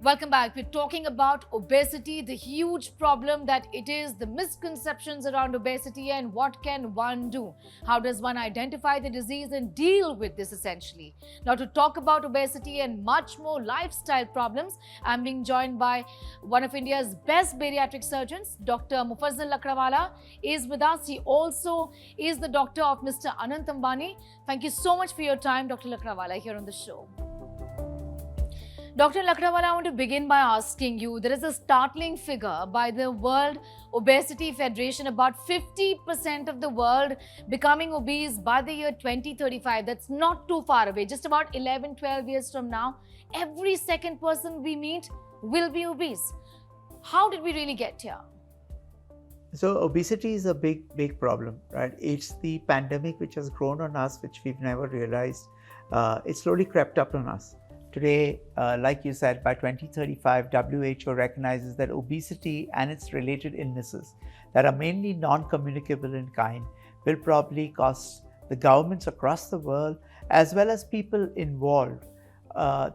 Welcome back. We're talking about obesity, the huge problem that it is, the misconceptions around obesity, and what can one do? How does one identify the disease and deal with this essentially? Now, to talk about obesity and much more lifestyle problems, I'm being joined by one of India's best bariatric surgeons, Dr. Mufazzal Lakdawala is with us. He also is the doctor of Mr. Anant Ambani. Thank you so much for your time, Dr. Lakdawala, here on the show. Dr. Lakdawala, I want to begin by asking you, there is a startling figure by the World Obesity Federation, about 50% of the world becoming obese by the year 2035. That's not too far away, just about 11, 12 years from now. Every second person we meet will be obese. How did we really get here? So obesity is a big problem, right? It's the pandemic which has grown on us, which we've never realized. It slowly crept up on us. Today, like you said, by 2035, WHO recognizes that obesity and its related illnesses that are mainly non-communicable in kind will probably cost the governments across the world, as well as people involved,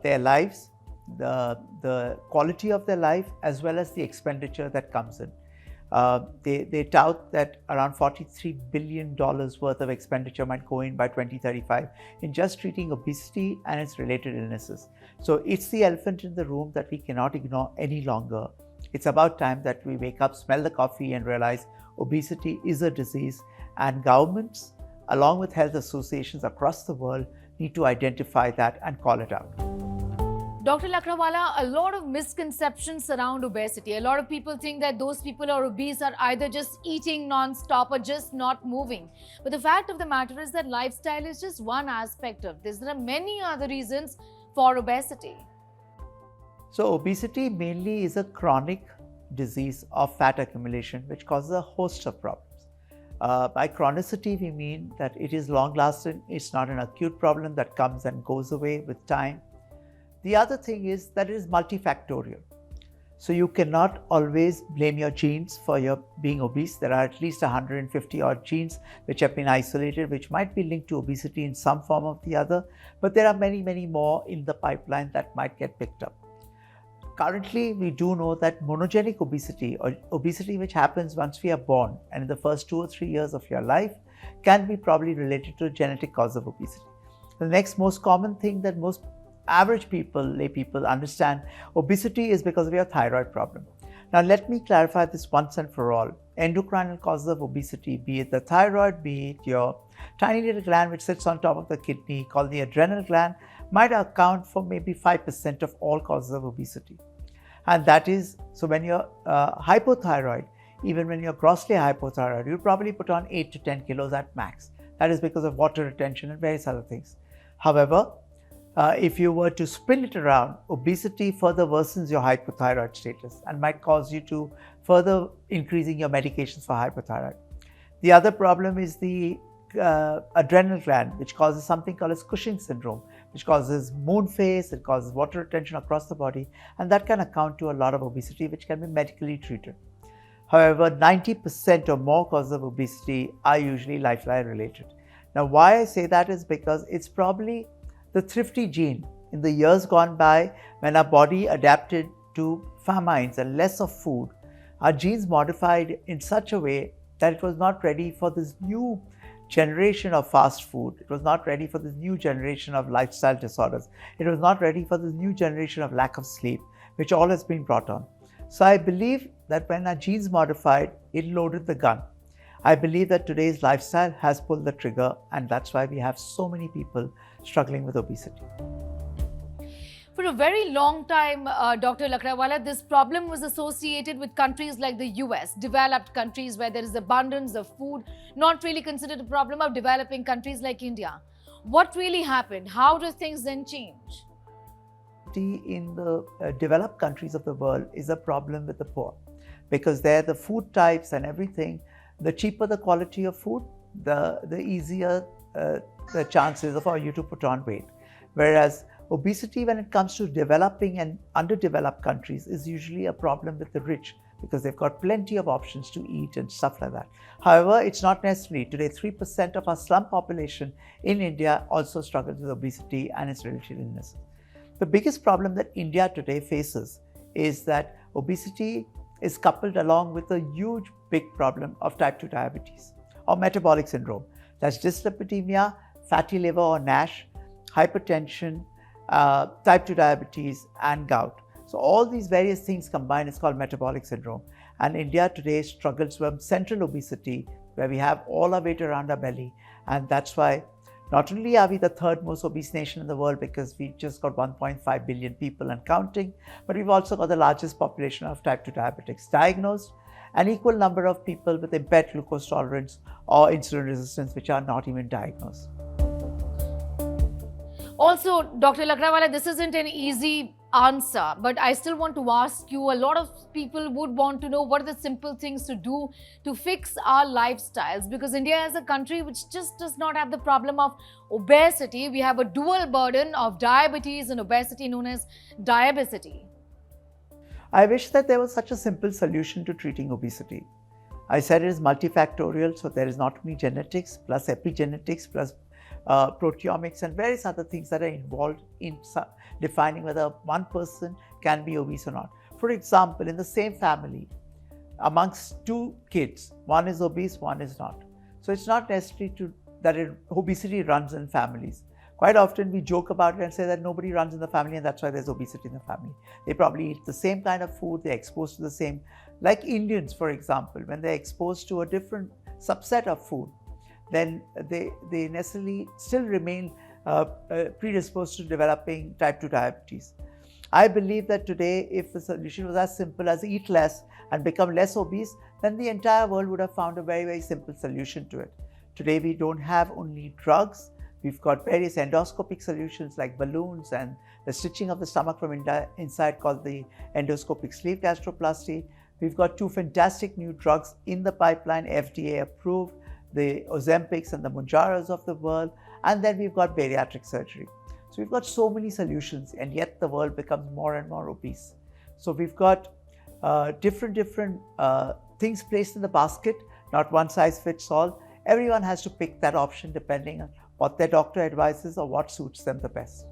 their lives, the quality of their life, as well as the expenditure that comes in. They tout that around $43 billion worth of expenditure might go in by 2035 in just treating obesity and its related illnesses. So it's the elephant in the room that we cannot ignore any longer. It's about time that we wake up, smell the coffee, and realize obesity is a disease, and governments, along with health associations across the world, need to identify that and call it out. Dr. Lakdawala, a lot of misconceptions surround obesity. A lot of people think that those people who are obese are either just eating non-stop or just not moving. But the fact of the matter is that lifestyle is just one aspect of this. There are many other reasons for obesity. So obesity mainly is a chronic disease of fat accumulation, which causes a host of problems. By chronicity, we mean that it is long-lasting. It's not an acute problem that comes and goes away with time. The other thing is that it is multifactorial. So you cannot always blame your genes for your being obese. There are at least 150 odd genes which have been isolated, which might be linked to obesity in some form or the other, but there are many more in the pipeline that might get picked up. Currently, we do know that monogenic obesity, or obesity which happens once we are born and in the first 2 or 3 years of your life, can be probably related to a genetic cause of obesity. The next most common thing that most average people, lay people, understand obesity is because of your thyroid problem. Now let me clarify this once and for all. Endocrinal causes of obesity, be it the thyroid, be it your tiny little gland which sits on top of the kidney called the adrenal gland, might account for maybe 5% of all causes of obesity. And that is, so when you're hypothyroid, even when you're grossly hypothyroid, you'll probably put on 8 to 10 kilos at max. That is because of water retention and various other things. However, if you were to spin it around, obesity further worsens your hypothyroid status and might cause you to further increasing your medications for hypothyroid. The other problem is the adrenal gland, which causes something called as Cushing syndrome, which causes moon phase, it causes water retention across the body, and that can account to a lot of obesity which can be medically treated. However, 90% or more causes of obesity are usually lifestyle related. Now, why I say that is because it's probably the thrifty gene in the years gone by when our body adapted to famines and less of food. Our genes modified in such a way that it was not ready for this new generation of fast food. It was not ready for this new generation of lifestyle disorders. It was not ready for this new generation of lack of sleep, which all has been brought on. So I believe that when our genes modified, it loaded the gun. I believe that today's lifestyle has pulled the trigger, and that's why we have so many people struggling with obesity. For a very long time, Dr. Lakdawala, this problem was associated with countries like the US, developed countries where there is abundance of food, not really considered a problem of developing countries like India. What really happened? How do things then change? In the developed countries of the world is a problem with the poor, because there the food types and everything, the cheaper the quality of food, the easier the chances for you to put on weight. Whereas obesity, when it comes to developing and underdeveloped countries, is usually a problem with the rich, because they've got plenty of options to eat and stuff like that. However, it's not necessary. Today, 3% of our slum population in India also struggles with obesity and its related illnesses. The biggest problem that India today faces is that obesity is coupled along with a huge big problem of type 2 diabetes or metabolic syndrome. That's dyslipidemia, fatty liver or NASH, hypertension, type 2 diabetes and gout. So all these various things combined is called metabolic syndrome. And India today struggles from central obesity, where we have all our weight around our belly. And that's why not only are we the third most obese nation in the world because we just got 1.5 billion people and counting, but we've also got the largest population of type 2 diabetics diagnosed, an equal number of people with impaired glucose tolerance or insulin resistance which are not even diagnosed. Also, Dr. Lakdawala, this isn't an easy answer, but I still want to ask you, a lot of people would want to know what are the simple things to do to fix our lifestyles, because India is a country which just does not have the problem of obesity. We have a dual burden of diabetes and obesity known as diabesity. I wish that there was such a simple solution to treating obesity. I said it is multifactorial, so there is not only genetics plus epigenetics plus proteomics and various other things that are involved in defining whether one person can be obese or not. For example, in the same family, amongst two kids, one is obese, one is not. So it's not necessary that obesity runs in families. Quite often we joke about it and say that nobody runs in the family and that's why there's obesity in the family. They probably eat the same kind of food, they're exposed to the same. Like Indians, for example, when they're exposed to a different subset of food, then they necessarily still remain predisposed to developing type 2 diabetes. I believe that today, if the solution was as simple as eat less and become less obese, then the entire world would have found a very, very simple solution to it. Today, we don't have only drugs. We've got various endoscopic solutions like balloons and the stitching of the stomach from inside called the endoscopic sleeve gastroplasty. We've got two fantastic new drugs in the pipeline, FDA approved, the Ozempics and the Mounjaros of the world, and then we've got bariatric surgery. So we've got so many solutions, and yet the world becomes more and more obese. So we've got different things placed in the basket, not one size fits all. Everyone has to pick that option depending on what their doctor advises or what suits them the best.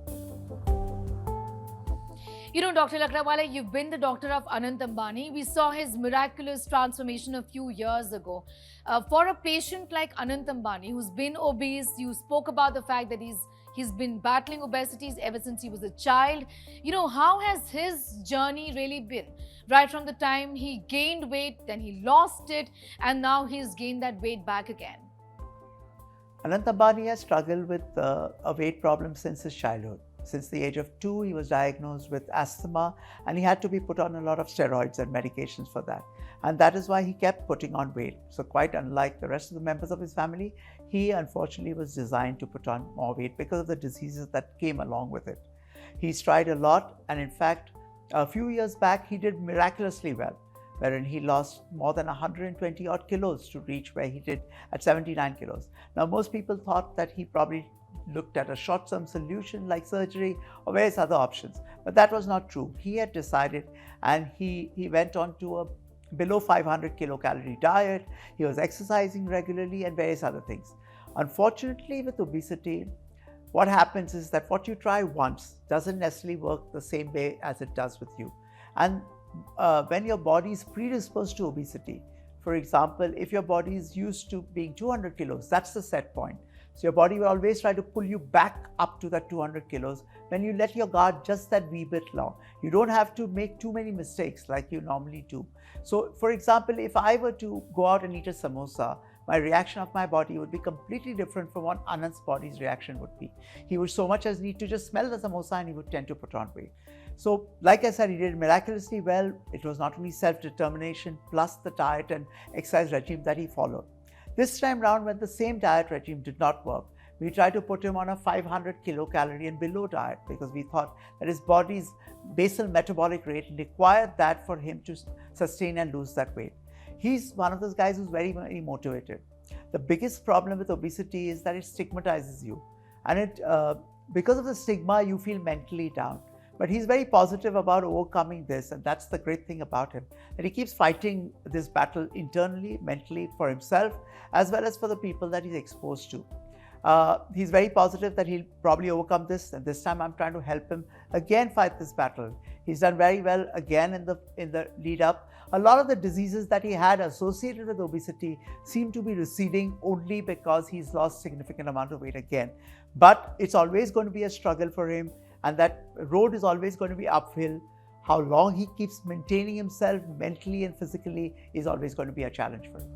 You know, Dr. Lakdawala, you've been the doctor of Anant Ambani. We saw his miraculous transformation a few years ago. For a patient like Anant Ambani, who's been obese, you spoke about the fact that he's been battling obesity ever since he was a child. You know, how has his journey really been? Right from the time he gained weight, then he lost it, and now he's gained that weight back again. Anant Ambani has struggled with a weight problem since his childhood. Since the age of 2, he was diagnosed with asthma and he had to be put on a lot of steroids and medications for that. And that is why he kept putting on weight. So quite unlike the rest of the members of his family, he unfortunately was designed to put on more weight because of the diseases that came along with it. He's tried a lot, and in fact, a few years back, he did miraculously well, wherein he lost more than 120 odd kilos to reach where he did at 79 kilos. Now, most people thought that he probably looked at a short-term solution like surgery or various other options, but that was not true. He had decided, and he went on to a below 500 kilocalorie diet. He was exercising regularly and various other things. Unfortunately, with obesity, what happens is that what you try once doesn't necessarily work the same way as it does with you. And when your body is predisposed to obesity, for example, if your body is used to being 200 kilos, that's the set point. So your body will always try to pull you back up to that 200 kilos when you let your guard just that wee bit long. You don't have to make too many mistakes like you normally do. So for example, if I were to go out and eat a samosa, my reaction of my body would be completely different from what Anant's body's reaction would be. He would so much as need to just smell the samosa and he would tend to put on weight. So like I said, he did miraculously well. It was not only self-determination plus the diet and exercise regime that he followed. This time round, when the same diet regime did not work, we tried to put him on a 500 kilocalorie and below diet because we thought that his body's basal metabolic rate required that for him to sustain and lose that weight. He's one of those guys who's very, very motivated. The biggest problem with obesity is that it stigmatizes you. And because of the stigma, you feel mentally down. But he's very positive about overcoming this, and that's the great thing about him, that he keeps fighting this battle internally, mentally, for himself, as well as for the people that he's exposed to. He's very positive that he'll probably overcome this, and this time I'm trying to help him again fight this battle. He's done very well again in the lead up. A lot of the diseases that he had associated with obesity seem to be receding only because he's lost significant amount of weight again. But it's always going to be a struggle for him, and that road is always going to be uphill. How long he keeps maintaining himself mentally and physically is always going to be a challenge for him.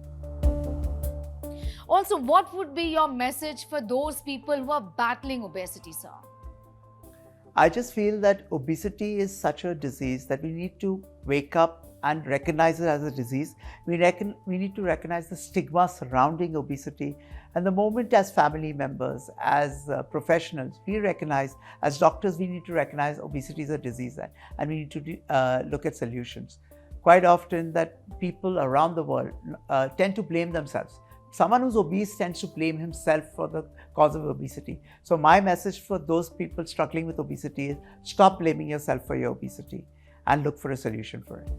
Also, what would be your message for those people who are battling obesity, sir? I just feel that obesity is such a disease that we need to wake up and recognize it as a disease. We need to recognize the stigma surrounding obesity. And the moment as family members, as professionals, we recognize, as doctors, we need to recognize obesity is a disease and we need to look at solutions. Quite often that people around the world tend to blame themselves. Someone who's obese tends to blame himself for the cause of obesity. So my message for those people struggling with obesity is stop blaming yourself for your obesity and look for a solution for it.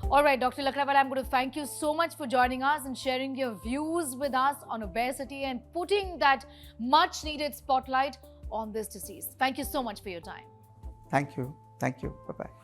All right, Dr. Lakrawala, I'm going to thank you so much for joining us and sharing your views with us on obesity and putting that much needed spotlight on this disease. Thank you so much for your time. Thank you. Thank you. Bye-bye.